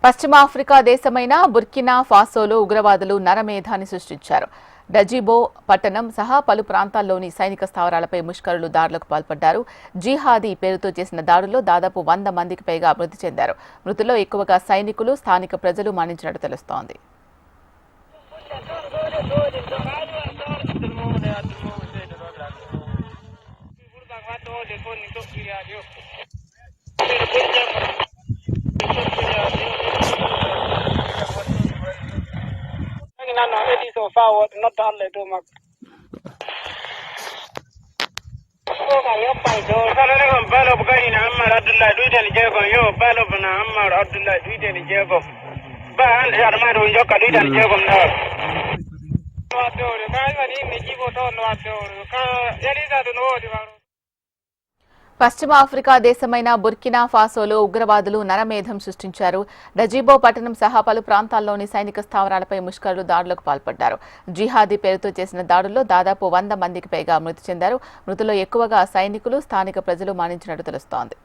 పశ్చిమ ఆఫ్రికా దేశమైన బుర్కినా ఫాసోలో ఉగ్రవాదులు నరమేధాన్ని సృష్టించారు. డజిబో పట్టణం సహా పలు ప్రాంతాల్లోని సైనిక స్థావరాలపై ముష్కరులు దాడులకు పాల్పడ్డారు. జిహాదీ పేరుతో చేసిన దాడుల్లో దాదాపు 100 మందికి పైగా మృతి చెందారు. మృతుల్లో ఎక్కువగా సైనికులు, స్థానిక ప్రజలు మరణించినట్టు తెలుస్తోంది. పశ్చిమ ఆఫ్రికా దేశమైన బుర్కినా ఫాసోలో ఉగ్రవాదులు నరమేధం సృష్టించారు. డజిబో పట్టణం సహా పలు ప్రాంతాల్లోని సైనిక స్థావరాలపై ముష్కరులు దాడులకు పాల్పడ్డారు. జిహాదీ పేరుతో చేసిన దాడుల్లో దాదాపు 100 మందికి పైగా మృతి చెందారు. మృతుల్లో ఎక్కువగా సైనికులు, స్థానిక ప్రజలు మరణించినట్టు తెలుస్తోంది.